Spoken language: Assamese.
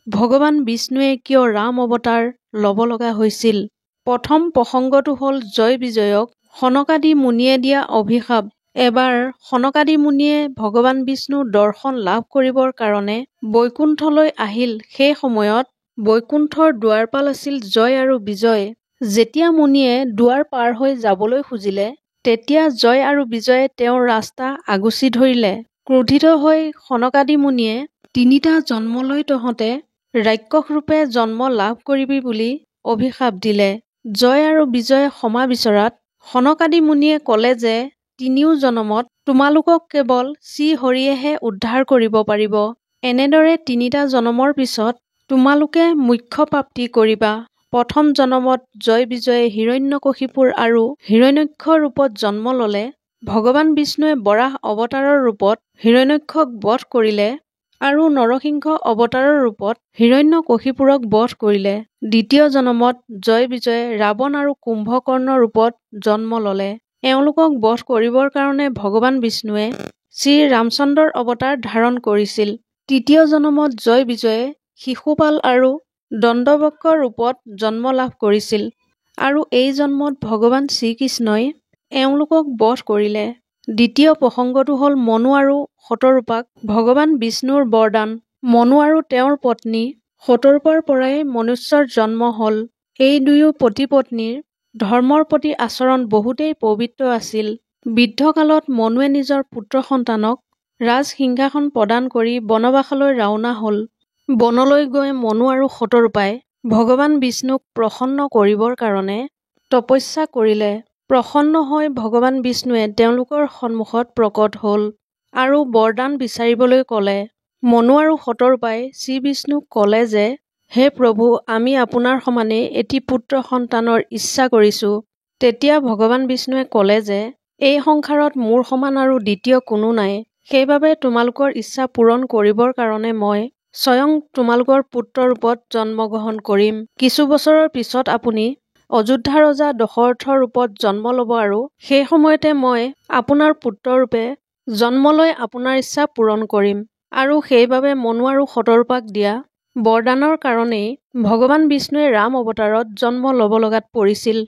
ভগৱান বিষ্ণুৱে কিয় ৰাম অৱতাৰ ল'ব লগা হৈছিল? প্ৰথম প্ৰসংগটো হ'ল জয় বিজয়ক সনকাদি মুনিয়ে দিয়া অভিশাপ। এবাৰ সনকাদি মুনিয়ে ভগৱান বিষ্ণুৰ দৰ্শন লাভ কৰিবৰ কাৰণে বৈকুণ্ঠলৈ আহিল। সেই সময়ত বৈকুণ্ঠৰ দুৱাৰপাল আছিল জয় আৰু বিজয়। যেতিয়া মুনিয়ে দুৱাৰ পাৰ হৈ যাবলৈ খুজিলে, তেতিয়া জয় আৰু বিজয়ে তেওঁৰ ৰাস্তা আগুচি ধৰিলে। ক্ৰোধিত হৈ সনকাদি মুনিয়ে ৩টা জন্মলৈ তহঁতে ৰাক্ষস ৰূপে জন্ম লাভ কৰিবি বুলি অভিশাপ দিলে। জয় আৰু বিজয়ে ক্ষমা বিচৰাত সনকাদি মুনিয়ে ক'লে যে ৩ও জনমত তোমালোকক কেৱল শ্ৰী হৰিয়েহে উদ্ধাৰ কৰিব পাৰিব। এনেদৰে ৩টা জনমৰ পিছত তোমালোকে মোক্ষ প্ৰাপ্তি কৰিবা। প্ৰথম জনমত জয় বিজয়ে হিৰণ্যকশিপুৰ আৰু হিৰণ্যাক্ষ ৰূপত জন্ম ল'লে। ভগৱান বিষ্ণুৱে বৰাহ অৱতাৰৰ ৰূপত হিৰণ্যাক্ষক বধ কৰিলে আৰু নৰসিংহ অৱতাৰৰ ৰূপত হিৰণ্যকশিপুৰক বধ কৰিলে। দ্বিতীয় জনমত জয় বিজয়ে ৰাৱণ আৰু কুম্ভকৰ্ণ ৰূপত জন্ম ল'লে। এওঁলোকক বধ কৰিবৰ কাৰণে ভগৱান বিষ্ণুৱে শ্ৰী ৰামচন্দ্ৰৰ অৱতাৰ ধাৰণ কৰিছিল। তৃতীয় জনমত জয় বিজয়ে শিশুপাল আৰু দণ্ডবক্ৰ ৰূপত জন্ম লাভ কৰিছিল আৰু এই জন্মত ভগৱান শ্ৰীকৃষ্ণই এওঁলোকক বধ কৰিলে। দ্বিতীয় প্ৰসংগটো হ'ল মনু আৰু শতৰূপাক ভগৱান বিষ্ণুৰ বৰদান। মনু আৰু তেওঁৰ পত্নী শতৰূপাৰ পৰাই মনুষ্যৰ জন্ম হ'ল। এই দুয়ো পতি পত্নীৰ ধৰ্মৰ প্ৰতি আচৰণ বহুতেই পবিত্ৰ আছিল। বৃদ্ধকালত মনুৱে নিজৰ পুত্ৰ সন্তানক ৰাজসিংহাসন প্ৰদান কৰি বনবাসলৈ ৰাওনা হ'ল। বনলৈ গৈ মনু আৰু শতৰূপাই ভগৱান বিষ্ণুক প্ৰসন্ন কৰিবৰ কাৰণে তপস্যা কৰিলে। প্ৰসন্ন হৈ ভগৱান বিষ্ণুৱে তেওঁলোকৰ সন্মুখত প্ৰকট হ'ল আৰু বৰদান বিচাৰিবলৈ ক'লে। মনু আৰু শতৰূপাই শ্ৰীবিষ্ণুক ক'লে যে হে প্ৰভু, আমি আপোনাৰ সমানেই এটি পুত্ৰ সন্তানৰ ইচ্ছা কৰিছোঁ। তেতিয়া ভগৱান বিষ্ণুৱে ক'লে যে এই সংসাৰত মোৰ সমান আৰু দ্বিতীয় কোনো নাই। সেইবাবে তোমালোকৰ ইচ্ছা পূৰণ কৰিবৰ কাৰণে মই স্বয়ং তোমালোকৰ পুত্ৰ ৰূপত জন্মগ্ৰহণ কৰিম। কিছু বছৰৰ পিছত আপুনি অযোধ্যা ৰজা দশৰথৰ ৰূপত জন্ম ল'ব আৰু সেই সময়তে মই আপোনাৰ পুত্ৰ ৰূপে জন্ম লৈ আপোনাৰ ইচ্ছা পূৰণ কৰিম। আৰু সেইবাবে মনু আৰু শতৰূপাক দিয়া বৰদানৰ কাৰণেই ভগৱান বিষ্ণুৱে ৰাম অৱতাৰত জন্ম ল'ব লগাত পৰিছিল।